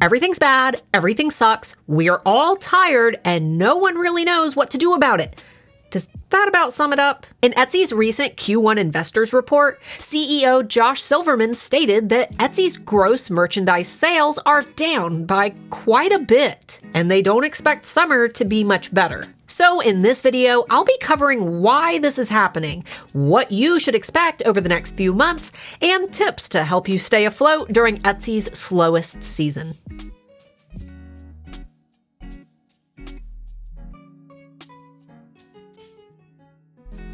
Everything's bad, everything sucks, we're all tired, and no one really knows what to do about it. Does that about sum it up? In Etsy's recent Q1 investors report, CEO Josh Silverman stated that Etsy's gross merchandise sales are down by quite a bit, and they don't expect summer to be much better. So in this video, I'll be covering why this is happening, what you should expect over the next few months, and tips to help you stay afloat during Etsy's slowest season.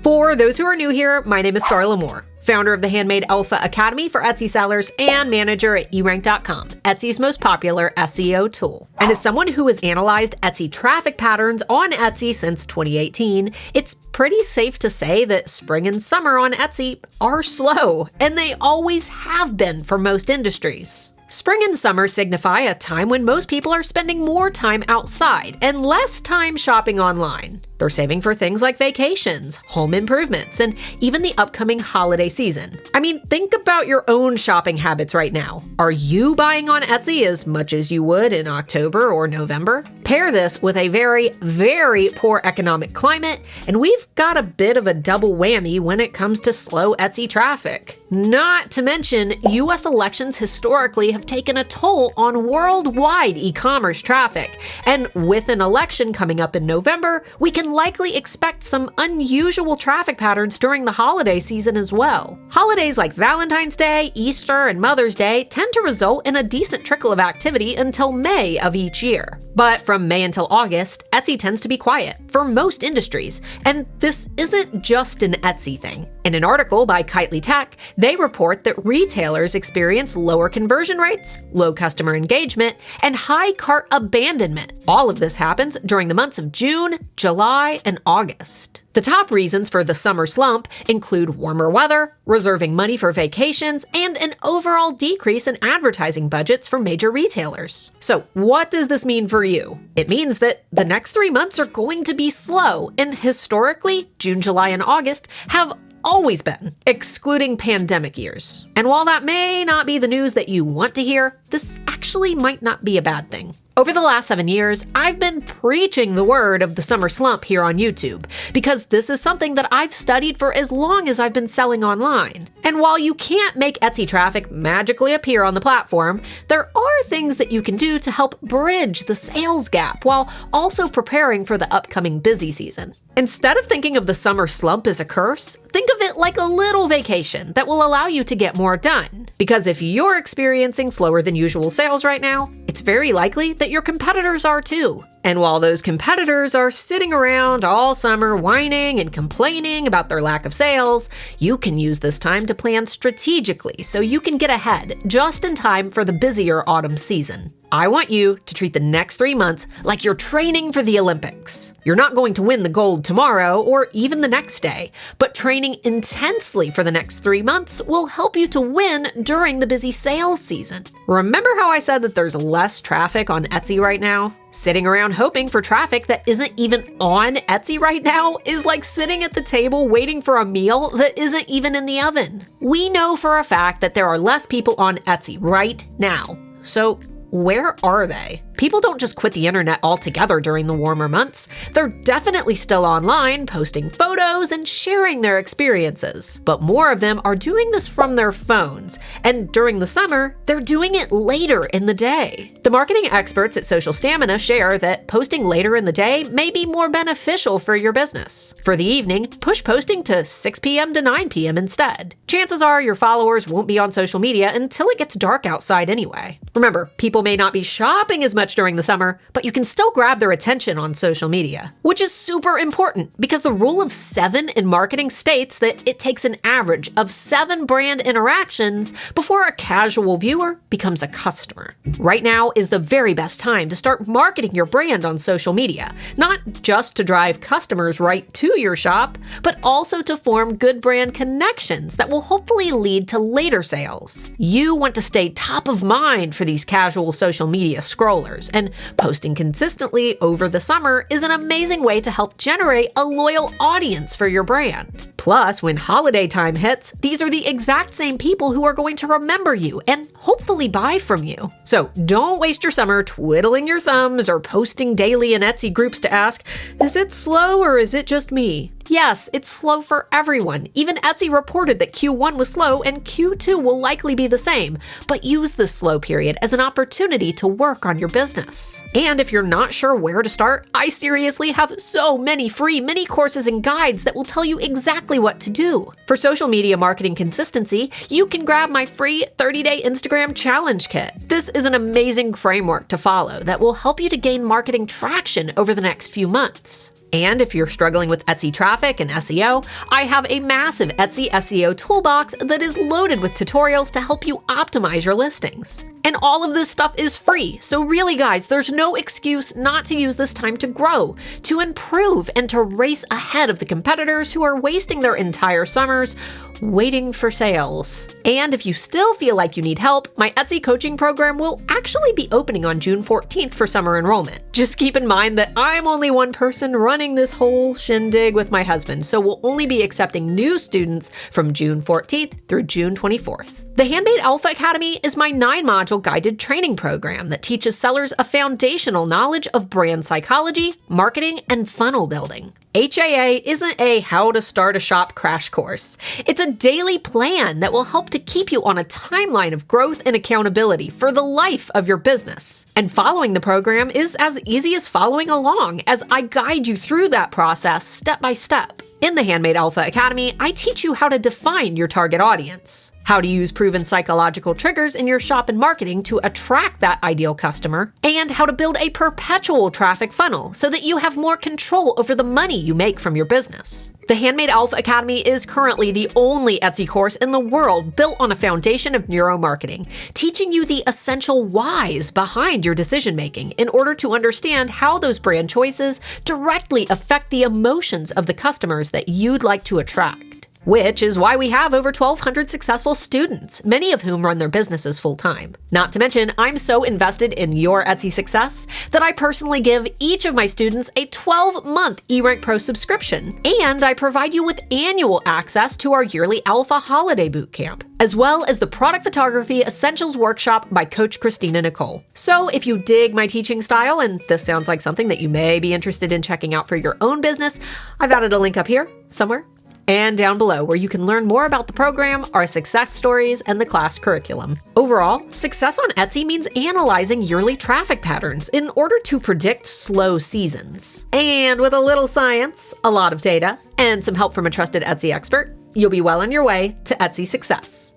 For those who are new here, my name is Starla Moore, founder of the Handmade Alpha Academy for Etsy sellers and manager at erank.com, Etsy's most popular SEO tool. And as someone who has analyzed Etsy traffic patterns on Etsy since 2018, it's pretty safe to say that spring and summer on Etsy are slow, and they always have been for most industries. Spring and summer signify a time when most people are spending more time outside and less time shopping online. They're saving for things like vacations, home improvements, and even the upcoming holiday season. I mean, think about your own shopping habits right now. Are you buying on Etsy as much as you would in October or November? Pair this with a very, very poor economic climate, and we've got a bit of a double whammy when it comes to slow Etsy traffic. Not to mention, US elections historically have taken a toll on worldwide e-commerce traffic, and with an election coming up in November, we can likely expect some unusual traffic patterns during the holiday season as well. Holidays like Valentine's Day, Easter, and Mother's Day tend to result in a decent trickle of activity until May of each year. But from May until August, Etsy tends to be quiet for most industries, and this isn't just an Etsy thing. In an article by Kitely Tech, they report that retailers experience lower conversion rates, low customer engagement, and high cart abandonment. All of this happens during the months of June, July, and August. The top reasons for the summer slump include warmer weather, reserving money for vacations, and an overall decrease in advertising budgets for major retailers. So what does this mean for you? It means that the next 3 months are going to be slow, and historically, June, July, and August have always been, excluding pandemic years. And while that may not be the news that you want to hear, this actually might not be a bad thing. Over the last 7 years, I've been preaching the word of the summer slump here on YouTube, because this is something that I've studied for as long as I've been selling online. And while you can't make Etsy traffic magically appear on the platform, there are things that you can do to help bridge the sales gap while also preparing for the upcoming busy season. Instead of thinking of the summer slump as a curse, think of it like a little vacation that will allow you to get more done. Because if you're experiencing slower than usual sales right now, it's very likely that your competitors are too. And while those competitors are sitting around all summer whining and complaining about their lack of sales, you can use this time to plan strategically so you can get ahead just in time for the busier autumn season. I want you to treat the next 3 months like you're training for the Olympics. You're not going to win the gold tomorrow or even the next day, but training intensely for the next 3 months will help you to win during the busy sales season. Remember how I said that there's less traffic on Etsy right now? Sitting around hoping for traffic that isn't even on Etsy right now is like sitting at the table waiting for a meal that isn't even in the oven. We know for a fact that there are less people on Etsy right now. So where are they? People don't just quit the internet altogether during the warmer months. They're definitely still online, posting photos and sharing their experiences. But more of them are doing this from their phones. And during the summer, they're doing it later in the day. The marketing experts at Social Stamina share that posting later in the day may be more beneficial for your business. For the evening, push posting to 6 p.m. to 9 p.m. instead. Chances are your followers won't be on social media until it gets dark outside anyway. Remember, people may not be shopping as much during the summer, but you can still grab their attention on social media, which is super important because the rule of 7 in marketing states that it takes an average of 7 brand interactions before a casual viewer becomes a customer. Right now is the very best time to start marketing your brand on social media, not just to drive customers right to your shop, but also to form good brand connections that will hopefully lead to later sales. You want to stay top of mind for these casual social media scrollers. sellers, and posting consistently over the summer is an amazing way to help generate a loyal audience for your brand. Plus, when holiday time hits, these are the exact same people who are going to remember you and hopefully buy from you. So don't waste your summer twiddling your thumbs or posting daily in Etsy groups to ask, is it slow or is it just me? Yes, it's slow for everyone. Even Etsy reported that Q1 was slow and Q2 will likely be the same, but use this slow period as an opportunity to work on your business. And if you're not sure where to start, I seriously have so many free mini courses and guides that will tell you exactly what to do. For social media marketing consistency, you can grab my free 30-day Instagram challenge kit. This is an amazing framework to follow that will help you to gain marketing traction over the next few months. And if you're struggling with Etsy traffic and SEO, I have a massive Etsy SEO toolbox that is loaded with tutorials to help you optimize your listings. And all of this stuff is free, so really guys, there's no excuse not to use this time to grow, to improve, and to race ahead of the competitors who are wasting their entire summers waiting for sales. And if you still feel like you need help, my Etsy coaching program will actually be opening on June 14th for summer enrollment. Just keep in mind that I'm only one person running this whole shindig with my husband, so we'll only be accepting new students from June 14th through June 24th. The Handmade Alpha Academy is my 9-module guided training program that teaches sellers a foundational knowledge of brand psychology, marketing, and funnel building. HAA isn't a how to start a shop crash course. It's a daily plan that will help to keep you on a timeline of growth and accountability for the life of your business. And following the program is as easy as following along as I guide you through that process step by step. In the Handmade Alpha Academy, I teach you how to define your target audience, how to use proven psychological triggers in your shop and marketing to attract that ideal customer, and how to build a perpetual traffic funnel so that you have more control over the money you make from your business. The Handmade Alpha Academy is currently the only Etsy course in the world built on a foundation of neuromarketing, teaching you the essential whys behind your decision-making in order to understand how those brand choices directly affect the emotions of the customers that you'd like to attract. Which is why we have over 1,200 successful students, many of whom run their businesses full-time. Not to mention, I'm so invested in your Etsy success that I personally give each of my students a 12-month eRank Pro subscription, and I provide you with annual access to our yearly Alpha Holiday Bootcamp, as well as the Product Photography Essentials Workshop by Coach Christina Nicole. So if you dig my teaching style, and this sounds like something that you may be interested in checking out for your own business, I've added a link up here somewhere and down below where you can learn more about the program, our success stories, and the class curriculum. Overall, success on Etsy means analyzing yearly traffic patterns in order to predict slow seasons. And with a little science, a lot of data, and some help from a trusted Etsy expert, you'll be well on your way to Etsy success.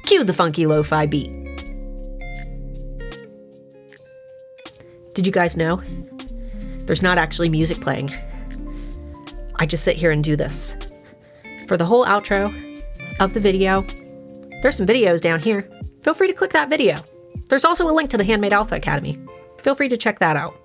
Cue the funky lo-fi beat. Did you guys know? There's not actually music playing. I just sit here and do this. For the whole outro of the video, there's some videos down here. Feel free to click that video. There's also a link to the Handmade Alpha Academy. Feel free to check that out.